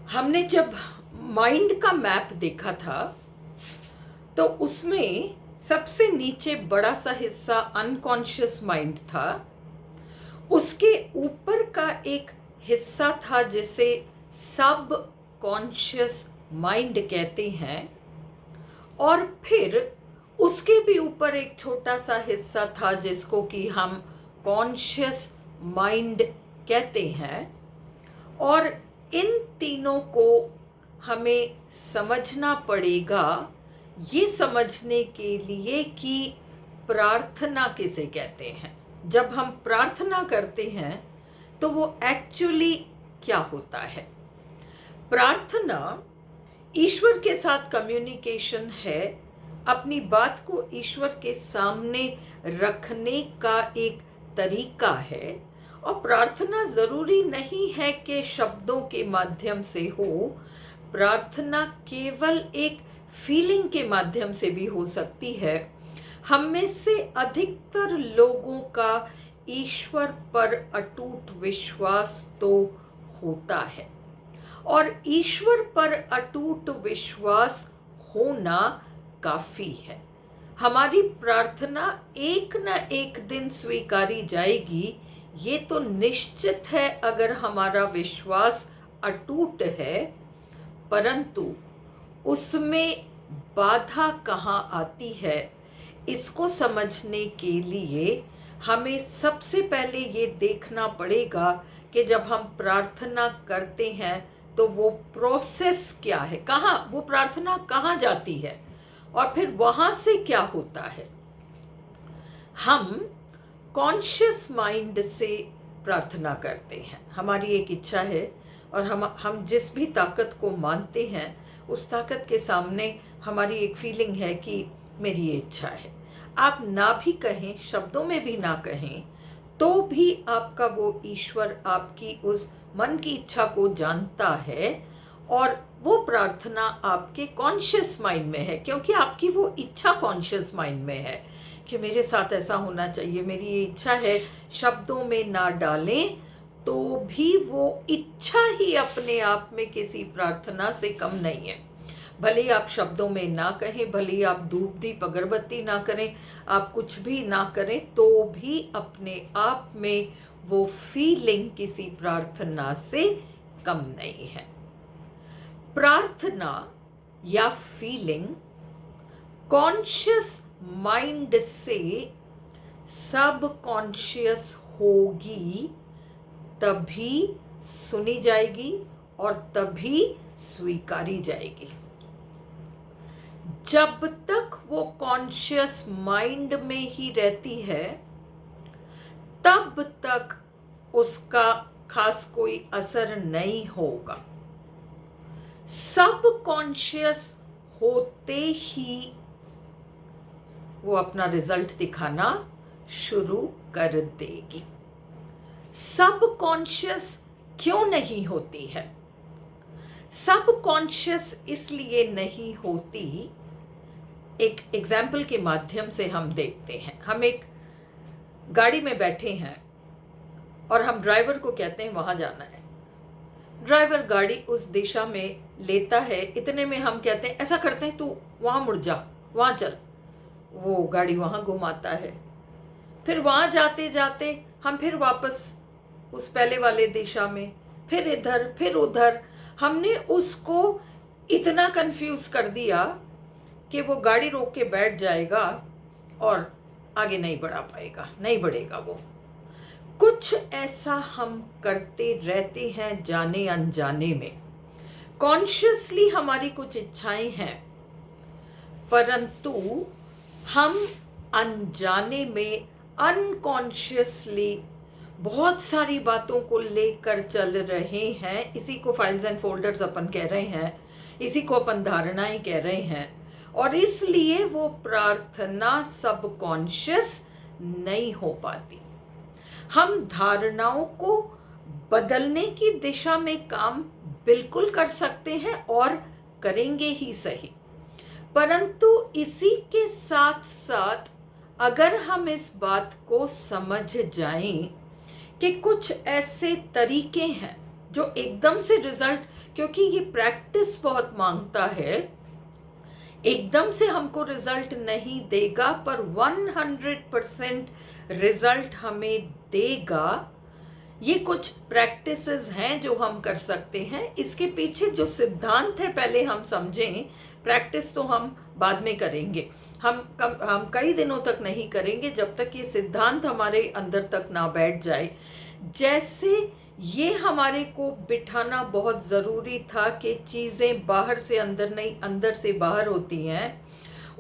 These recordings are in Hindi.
हमने जब माइंड का मैप देखा था तो उसमें सबसे नीचे बड़ा सा हिस्सा अनकॉन्शियस माइंड था। उसके ऊपर का एक हिस्सा था जिसे सब कॉन्शियस माइंड कहते हैं, और फिर उसके भी ऊपर एक छोटा सा हिस्सा था जिसको कि हम कॉन्शियस माइंड कहते हैं। और इन तीनों को हमें समझना पड़ेगा ये समझने के लिए कि प्रार्थना किसे कहते हैं। जब हम प्रार्थना करते हैं तो वो एक्चुअली क्या होता है। प्रार्थना ईश्वर के साथ कम्युनिकेशन है, अपनी बात को ईश्वर के सामने रखने का एक तरीका है। और प्रार्थना ज़रूरी नहीं है कि शब्दों के माध्यम से हो, प्रार्थना केवल एक फीलिंग के माध्यम से भी हो सकती है। हम में से अधिकतर लोगों का ईश्वर पर अटूट विश्वास तो होता है, और ईश्वर पर अटूट विश्वास होना काफी है। हमारी प्रार्थना एक न एक दिन स्वीकारी जाएगी, ये तो निश्चित है अगर हमारा विश्वास अटूट है। परंतु उसमें बाधा कहाँ आती है, इसको समझने के लिए हमें सबसे पहले ये देखना पड़ेगा कि जब हम प्रार्थना करते हैं तो वो प्रोसेस क्या है, कहाँ वो प्रार्थना कहाँ जाती है, और फिर वहाँ से क्या होता है। हम कॉन्शियस माइंड से प्रार्थना करते हैं, हमारी एक इच्छा है, और हम जिस भी ताकत को मानते हैं उस ताकत के सामने हमारी एक फीलिंग है कि मेरी ये इच्छा है। आप ना भी कहें, शब्दों में भी ना कहें, तो भी आपका वो ईश्वर आपकी उस मन की इच्छा को जानता है, और वो प्रार्थना आपके कॉन्शियस माइंड में है, क्योंकि आपकी वो इच्छा कॉन्शियस माइंड में है कि मेरे साथ ऐसा होना चाहिए, मेरी ये इच्छा है। शब्दों में ना डालें तो भी वो इच्छा ही अपने आप में किसी प्रार्थना से कम नहीं है। भले आप शब्दों में ना कहें, भले आप धूप दीप अगरबत्ती ना करें, आप कुछ भी ना करें, तो भी अपने आप में वो फीलिंग किसी प्रार्थना से कम नहीं है। प्रार्थना या फीलिंग कॉन्शियस माइंड से सब कॉन्शियस होगी, तभी सुनी जाएगी और तभी स्वीकारी जाएगी। जब तक वो कॉन्शियस माइंड में ही रहती है तब तक उसका खास कोई असर नहीं होगा। सब कॉन्शियस होते ही वो अपना रिजल्ट दिखाना शुरू कर देगी। सब कॉन्शियस क्यों नहीं होती है? सब कॉन्शियस इसलिए नहीं होती, एक एग्जाम्पल के माध्यम से हम देखते हैं। हम एक गाड़ी में बैठे हैं और हम ड्राइवर को कहते हैं वहां जाना है। ड्राइवर गाड़ी उस दिशा में लेता है, इतने में हम कहते हैं ऐसा करते हैं, तू वहां मुड़ जा, वहां चल। वो गाड़ी वहां घुमाता है। फिर वहां जाते जाते हम फिर वापस उस पहले वाले दिशा में, फिर इधर फिर उधर। हमने उसको इतना कंफ्यूज कर दिया कि वो गाड़ी रोक के बैठ जाएगा और आगे नहीं बढ़ा पाएगा, नहीं बढ़ेगा वो। कुछ ऐसा हम करते रहते हैं जाने अनजाने में। कॉन्शियसली हमारी कुछ इच्छाएं हैं, परंतु हम अनजाने में अनकॉन्शियसली बहुत सारी बातों को लेकर चल रहे हैं। इसी को फाइल्स एंड फोल्डर्स अपन कह रहे हैं, इसी को अपन धारणाएं कह रहे हैं, और इसलिए वो प्रार्थना सबकॉन्शियस नहीं हो पाती। हम धारणाओं को बदलने की दिशा में काम बिल्कुल कर सकते हैं और करेंगे ही सही, परंतु इसी के साथ साथ अगर हम इस बात को समझ जाएं कि कुछ ऐसे तरीके हैं जो एकदम से रिजल्ट, क्योंकि ये प्रैक्टिस बहुत मांगता है, एकदम से हमको रिजल्ट नहीं देगा, पर 100% रिजल्ट हमें देगा। ये कुछ प्रैक्टिसेस हैं जो हम कर सकते हैं। इसके पीछे जो सिद्धांत है पहले हम समझें, प्रैक्टिस तो हम बाद में करेंगे। हम कई दिनों तक नहीं करेंगे जब तक ये सिद्धांत हमारे अंदर तक ना बैठ जाए। जैसे ये हमारे को बिठाना बहुत ज़रूरी था कि चीज़ें बाहर से अंदर नहीं, अंदर से बाहर होती हैं,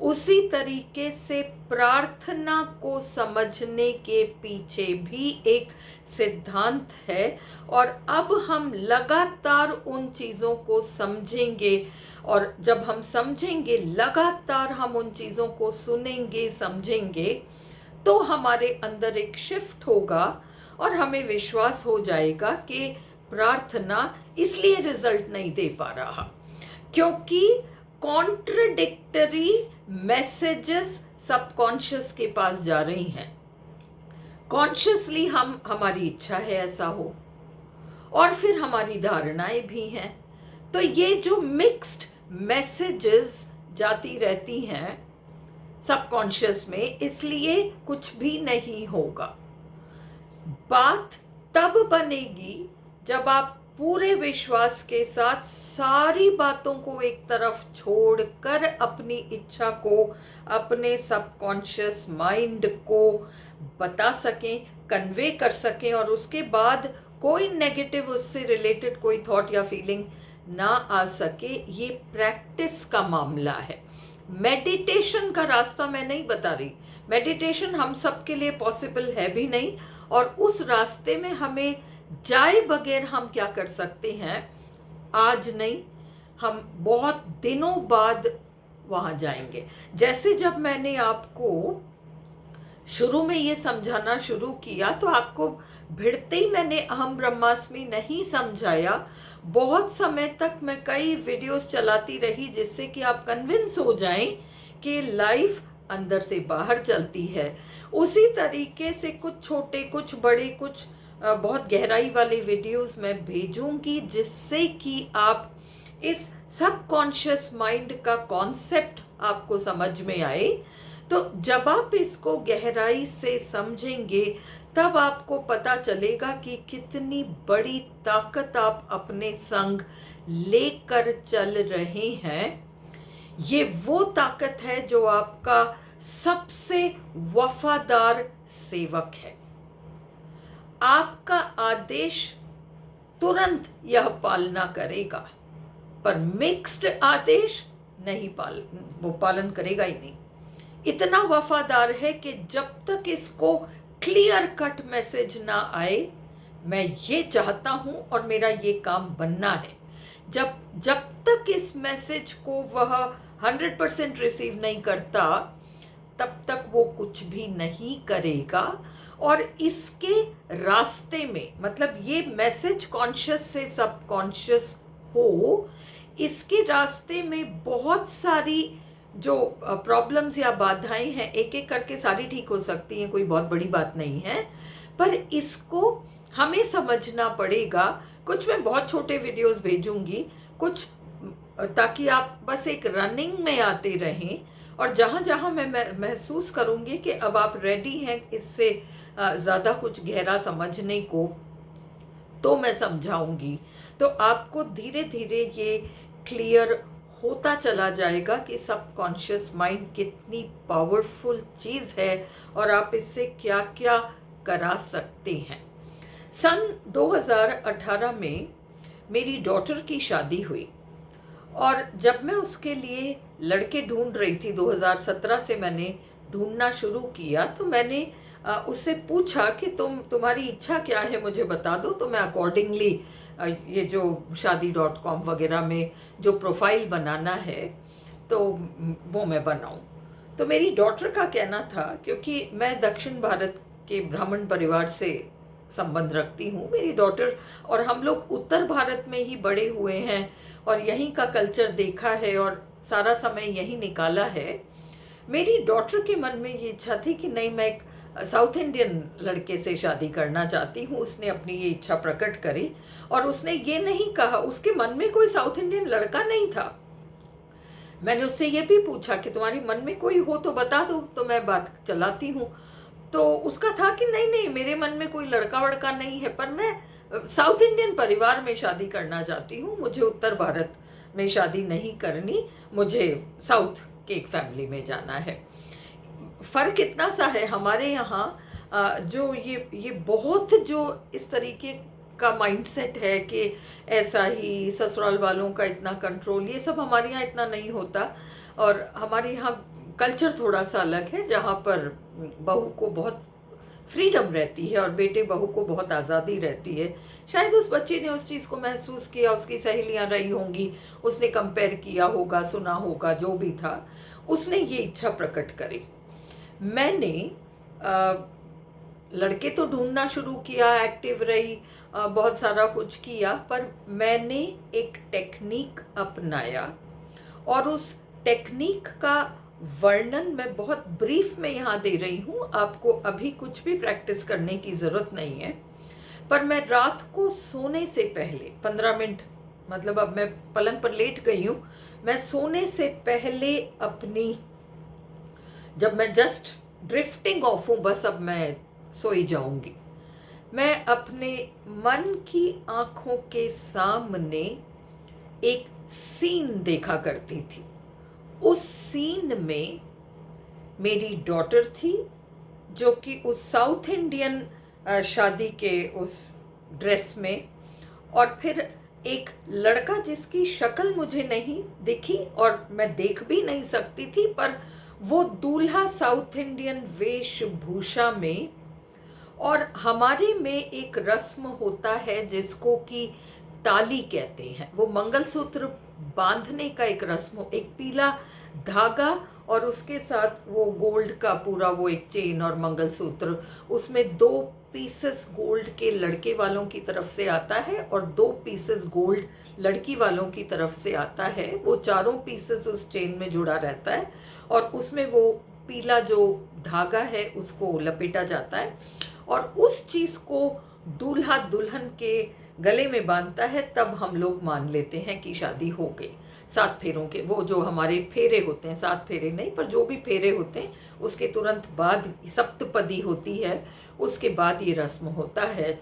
उसी तरीके से प्रार्थना को समझने के पीछे भी एक सिद्धांत है। और अब हम लगातार उन चीज़ों को समझेंगे, और जब हम समझेंगे, लगातार हम उन चीज़ों को सुनेंगे, समझेंगे, तो हमारे अंदर एक शिफ्ट होगा और हमें विश्वास हो जाएगा कि प्रार्थना इसलिए रिजल्ट नहीं दे पा रहा क्योंकि कॉन्ट्रडिक्टरी मैसेजेस सबकॉन्शियस के पास जा रही हैं। कॉन्शियसली हमारी इच्छा है ऐसा हो, और फिर हमारी धारणाएं भी हैं। तो ये जो मिक्स्ड मैसेजेस जाती रहती हैं सबकॉन्शियस में, इसलिए कुछ भी नहीं होगा। बात तब बनेगी जब आप पूरे विश्वास के साथ सारी बातों को एक तरफ छोड़कर अपनी इच्छा को अपने सबकॉन्शियस माइंड को बता सकें, कन्वे कर सकें, और उसके बाद कोई नेगेटिव उससे रिलेटेड कोई थॉट या फीलिंग ना आ सके। ये प्रैक्टिस का मामला है। मेडिटेशन का रास्ता मैं नहीं बता रही, मेडिटेशन हम सब के लिए पॉसिबल है भी नहीं, और उस रास्ते में हमें जाए बगैर हम क्या कर सकते हैं, आज नहीं, हम बहुत दिनों बाद वहाँ जाएंगे। जैसे जब मैंने आपको शुरू में ये समझाना शुरू किया तो आपको भिड़ते ही मैंने अहम ब्रह्मास्मि नहीं समझाया। बहुत समय तक मैं कई वीडियोस चलाती रही जिससे कि आप कन्विंस हो जाएं कि लाइफ अंदर से बाहर चलती है। उसी तरीके से कुछ छोटे, कुछ बड़े, कुछ बहुत गहराई वाले वीडियोस मैं भेजूंगी जिससे कि आप इस सबकॉन्शियस माइंड का कॉन्सेप्ट आपको समझ में आए। तो जब आप इसको गहराई से समझेंगे तब आपको पता चलेगा कि कितनी बड़ी ताकत आप अपने संग लेकर चल रहे हैं। ये वो ताकत है जो आपका सबसे वफादार सेवक है। आपका आदेश तुरंत यह पालना करेगा, पर मिक्स्ड आदेश नहीं वो पालन करेगा ही नहीं। इतना वफादार है कि जब तक इसको क्लियर कट मैसेज ना आए, मैं ये चाहता हूं और मेरा ये काम बनना है, जब तक इस मैसेज को वह 100% रिसीव नहीं करता, तब तक वो कुछ भी नहीं करेगा। और इसके रास्ते में, मतलब ये मैसेज कॉन्शियस से सबकॉन्शियस हो, इसके रास्ते में बहुत सारी जो प्रॉब्लम्स या बाधाएं हैं, एक एक करके सारी ठीक हो सकती हैं, कोई बहुत बड़ी बात नहीं है, पर इसको हमें समझना पड़ेगा। कुछ मैं बहुत छोटे वीडियोस भेजूंगी, कुछ ताकि आप बस एक रनिंग में आते रहें, और जहाँ जहाँ मैं महसूस करूंगी कि अब आप रेडी हैं इससे ज़्यादा कुछ गहरा समझने को, तो मैं समझाऊंगी। तो आपको धीरे धीरे ये क्लियर होता चला जाएगा कि सबकॉन्शियस माइंड कितनी पावरफुल चीज़ है और आप इससे क्या क्या करा सकते हैं। सन 2018 में मेरी डॉटर की शादी हुई, और जब मैं उसके लिए लड़के ढूंढ रही थी, 2017 से मैंने ढूंढना शुरू किया, तो मैंने उससे पूछा कि तुम्हारी इच्छा क्या है, मुझे बता दो, तो मैं अकॉर्डिंगली ये जो शादी.com वगैरह में जो प्रोफाइल बनाना है तो वो मैं बनाऊं। तो मेरी डॉटर का कहना था, क्योंकि मैं दक्षिण भारत के ब्राह्मण परिवार से संबंध रखती हूँ, मेरी डॉटर और हम लोग उत्तर भारत में ही बड़े हुए हैं और यहीं का कल्चर देखा है और सारा समय यहीं निकाला है। मेरी डॉटर के मन में ये इच्छा थी कि नहीं, मैं एक साउथ इंडियन लड़के से शादी करना चाहती हूँ। उसने अपनी ये इच्छा प्रकट करी और उसने ये नहीं कहा, उसके मन में कोई साउथ इंडियन लड़का नहीं था। मैंने उससे ये भी पूछा कि तुम्हारे मन में कोई हो तो बता दो, तो मैं बात चलाती हूँ। तो उसका था कि नहीं नहीं, मेरे मन में कोई लड़का वड़का नहीं है, पर मैं साउथ इंडियन परिवार में शादी करना चाहती हूँ, मुझे उत्तर भारत में शादी नहीं करनी, मुझे साउथ के एक फैमिली में जाना है। फ़र्क इतना सा है हमारे यहाँ, जो ये बहुत जो इस तरीके का माइंडसेट है कि ऐसा ही ससुराल वालों का इतना कंट्रोल, ये सब हमारे यहाँ इतना नहीं होता। और हमारे यहाँ कल्चर थोड़ा सा अलग है, जहाँ पर बहू को बहुत फ्रीडम रहती है और बेटे बहू को बहुत आज़ादी रहती है। शायद उस बच्चे ने उस चीज़ को महसूस किया, उसकी सहेलियाँ रही होंगी, उसने कंपेयर किया होगा, सुना होगा, जो भी था, उसने ये इच्छा प्रकट करी। मैंने लड़के तो ढूंढना शुरू किया, एक्टिव रही, बहुत सारा कुछ किया, पर मैंने एक टेक्निक अपनाया और उस टेक्निक का वर्णन मैं बहुत ब्रीफ में यहाँ दे रही हूँ। आपको अभी कुछ भी प्रैक्टिस करने की ज़रूरत नहीं है, पर मैं रात को सोने से पहले 15 मिनट, मतलब अब मैं पलंग पर लेट गई हूँ, मैं सोने से पहले अपनी, जब मैं जस्ट ड्रिफ्टिंग ऑफ हूँ, बस अब मैं सोई जाऊंगी, मैं अपने मन की आंखों के सामने एक सीन देखा करती थी। उस सीन में मेरी डॉटर थी, जो कि उस साउथ इंडियन शादी के उस ड्रेस में, और फिर एक लड़का जिसकी शक्ल मुझे नहीं दिखी और मैं देख भी नहीं सकती थी, पर वो दूल्हा साउथ इंडियन वेशभूषा में। और हमारे में एक रस्म होता है जिसको कि ताली कहते हैं, वो मंगलसूत्र बांधने का एक रस्म, एक पीला धागा और उसके साथ वो गोल्ड का पूरा वो एक चेन और मंगलसूत्र, उसमें 2 पीसेस गोल्ड के लड़के वालों की तरफ से आता है और 2 पीसेस गोल्ड लड़की वालों की तरफ से आता है। वो चारों पीसेस उस चेन में जुड़ा रहता है और उसमें वो पीला जो धागा है उसको लपेटा जाता है और उस चीज़ को दूल्हा दुल्हन के गले में बांधता है, तब हम लोग मान लेते हैं कि शादी हो गई। 7 फेरों के वो जो हमारे फेरे होते हैं, 7 फेरे नहीं, पर जो भी फेरे होते हैं उसके तुरंत बाद सप्तपदी होती है, उसके बाद ये रस्म होता है।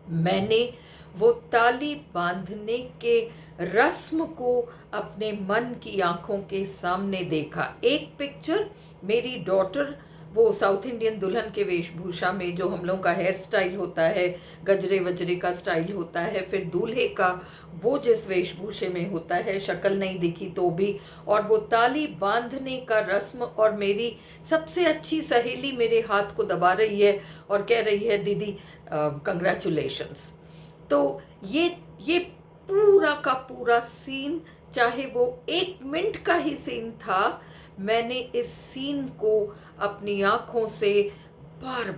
मैंने वो ताली बांधने के रस्म को अपने मन की आंखों के सामने देखा। एक पिक्चर, मेरी डॉटर वो साउथ इंडियन दुल्हन के वेशभूषा में, जो हम लोग का हेयर स्टाइल होता है, गजरे वजरे का स्टाइल होता है, फिर दूल्हे का वो जिस वेशभूषे में होता है, शक्ल नहीं दिखी तो भी, और वो ताली बांधने का रस्म, और मेरी सबसे अच्छी सहेली मेरे हाथ को दबा रही है और कह रही है दीदी कंग्रेचुलेशंस। तो ये पूरा का पूरा सीन, चाहे वो 1 मिनट का ही सीन था, मैंने इस सीन को अपनी आंखों से बार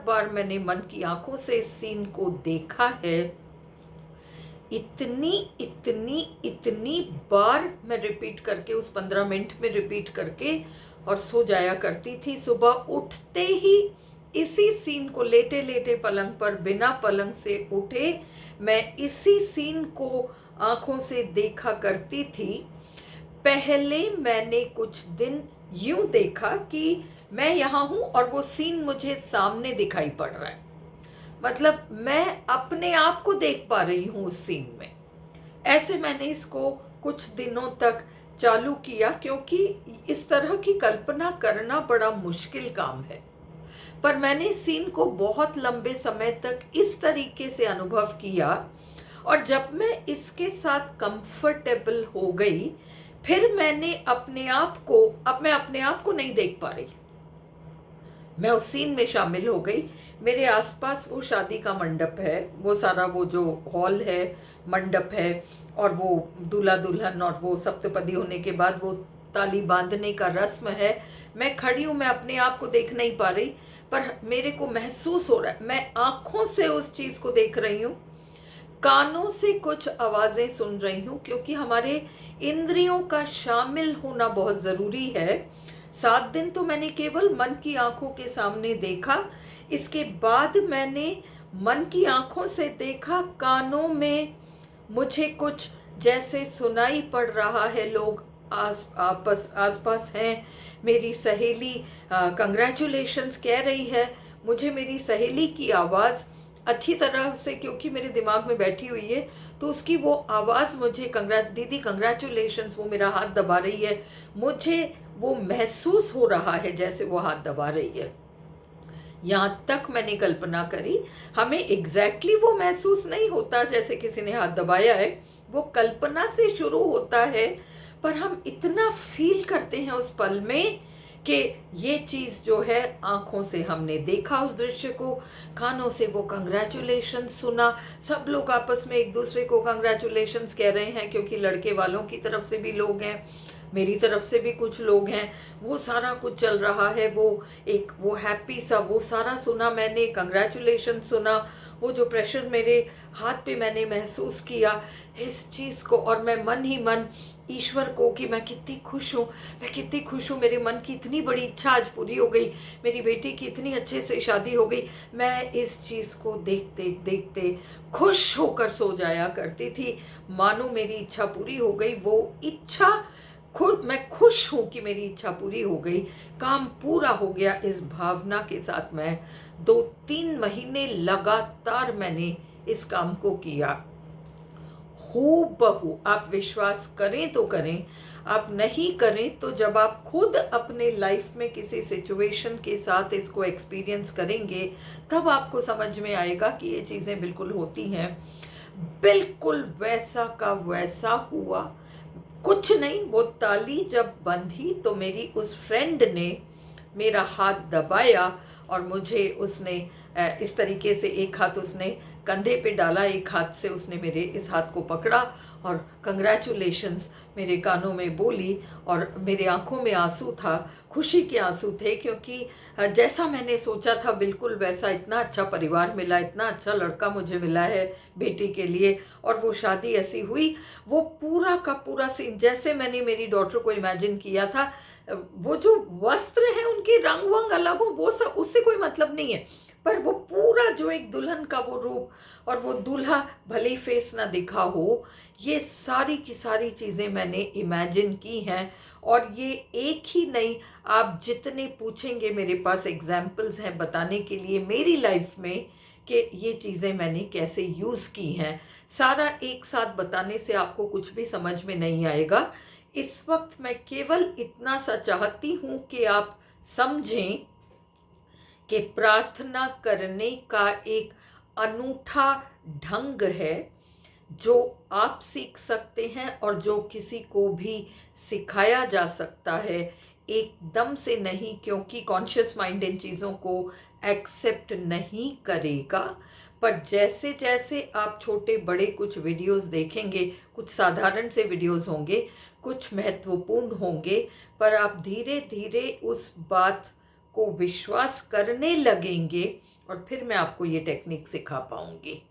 बार मैंने मन की आंखों से इस सीन को देखा है। इतनी बार मैं रिपीट करके, उस 15 मिनट में रिपीट करके और सो जाया करती थी। सुबह उठते ही इसी सीन को, लेटे लेटे पलंग पर बिना पलंग से उठे मैं इसी सीन को आंखों से देखा करती थी। पहले मैंने कुछ दिन यूं देखा कि मैं यहाँ हूँ और वो सीन मुझे सामने दिखाई पड़ रहा है, मतलब मैं अपने आप को देख पा रही हूँ उस सीन में। ऐसे मैंने इसको कुछ दिनों तक चालू किया, क्योंकि इस तरह की कल्पना करना बड़ा मुश्किल काम है, पर मैंने सीन को बहुत लंबे समय तक इस तरीके से अनुभव किया, और जब मैं इसके साथ कंफर्टेबल हो गई, फिर मैंने अपने आप को, अब मैं अपने आप को नहीं देख पा रही, मैं उस सीन में शामिल हो गई। मेरे आसपास वो शादी का मंडप है, वो सारा वो जो हॉल है, मंडप है, और वो दूल्हा दुल्हन, और वो सप्तपदी होने के बाद वो ताली बांधने का रस्म है। मैं खड़ी हूँ, मैं अपने आप को देख नहीं पा रही, पर मेरे को महसूस हो रहा है, मैं आंखों से उस चीज़ को देख रही हूँ, कानों से कुछ आवाज़ें सुन रही हूँ, क्योंकि हमारे इंद्रियों का शामिल होना बहुत ज़रूरी है। 7 दिन तो मैंने केवल मन की आंखों के सामने देखा। इसके बाद मैंने मन की आंखों से देखा, कानों में मुझे कुछ जैसे सुनाई पड़ रहा है, लोग आसपास हैं। मेरी सहेली कंग्रेचुलेशंस कह रही है। मुझे मेरी सहेली की आवाज़ अच्छी तरह से, क्योंकि मेरे दिमाग में बैठी हुई है, तो उसकी वो आवाज़ मुझे दीदी कंग्रेचुलेशंस, वो मेरा हाथ दबा रही है। मुझे वो महसूस हो रहा है जैसे वो हाथ दबा रही है। यहाँ तक मैंने कल्पना करी, हमें एग्जैक्टली वो महसूस नहीं होता जैसे किसी ने हाथ दबाया है, वो कल्पना से शुरू होता है, पर हम इतना फील करते हैं उस पल में कि ये चीज़ जो है, आंखों से हमने देखा उस दृश्य को, कानों से वो कंग्रेचुलेशन सुना, सब लोग आपस में एक दूसरे को कंग्रेचुलेशंस कह रहे हैं, क्योंकि लड़के वालों की तरफ से भी लोग हैं, मेरी तरफ से भी कुछ लोग हैं, वो सारा कुछ चल रहा है। वो हैप्पी सा वो सारा सुना मैंने, कंग्रेचुलेशन सुना, वो जो प्रेशर मेरे हाथ पे मैंने महसूस किया इस चीज़ को, और मैं मन ही मन ईश्वर को कि मैं कितनी खुश हूँ, मैं कितनी खुश हूँ, मेरे मन की इतनी बड़ी इच्छा आज पूरी हो गई, मेरी बेटी की इतनी अच्छे से शादी हो गई। मैं इस चीज़ को देखते देखते खुश होकर सो जाया करती थी, मानो मेरी इच्छा पूरी हो गई। वो इच्छा मैं खुश हूँ कि मेरी इच्छा पूरी हो गई, काम पूरा हो गया, इस भावना के साथ मैं 2-3 महीने लगातार मैंने इस काम को किया। हूबहू, आप विश्वास करें तो करें, आप नहीं करें तो जब आप खुद अपने लाइफ में किसी सिचुएशन के साथ इसको एक्सपीरियंस करेंगे, तब आपको समझ में आएगा कि ये चीज़ें बिल्कुल होती हैं। बिल्कुल वैसा का वैसा हुआ। कुछ नहीं, वो ताली जब बंधी तो मेरी उस फ्रेंड ने मेरा हाथ दबाया, और मुझे उसने इस तरीके से एक हाथ उसने कंधे पे डाला, एक हाथ से उसने मेरे इस हाथ को पकड़ा, और कंग्रेचुलेशंस मेरे कानों में बोली, और मेरे आंखों में आंसू था, खुशी के आंसू थे, क्योंकि जैसा मैंने सोचा था बिल्कुल वैसा, इतना अच्छा परिवार मिला, इतना अच्छा लड़का मुझे मिला है बेटी के लिए, और वो शादी ऐसी हुई। वो पूरा का पूरा सीन जैसे मैंने मेरी डॉटर को इमेजिन किया था, वो जो वस्त्र हैं उनके रंग वंग अलग हो, वो सब उससे कोई मतलब नहीं है, पर वो पूरा जो एक दुल्हन का वो रूप, और वो दूल्हा भले ही फेस ना दिखा हो, ये सारी की सारी चीज़ें मैंने इमेजिन की हैं। और ये एक ही नहीं, आप जितने पूछेंगे मेरे पास एग्जाम्पल्स हैं बताने के लिए मेरी लाइफ में कि ये चीज़ें मैंने कैसे यूज़ की हैं। सारा एक साथ बताने से आपको कुछ भी समझ में नहीं आएगा। इस वक्त मैं केवल इतना सा चाहती हूँ कि आप समझें कि प्रार्थना करने का एक अनूठा ढंग है, जो आप सीख सकते हैं और जो किसी को भी सिखाया जा सकता है, एकदम से नहीं, क्योंकि कॉन्शियस माइंड इन चीज़ों को एक्सेप्ट नहीं करेगा। पर जैसे जैसे आप छोटे बड़े कुछ वीडियोस देखेंगे, कुछ साधारण से वीडियोस होंगे, कुछ महत्वपूर्ण होंगे, पर आप धीरे धीरे उस बात को विश्वास करने लगेंगे, और फिर मैं आपको ये टेक्निक सिखा पाऊंगी।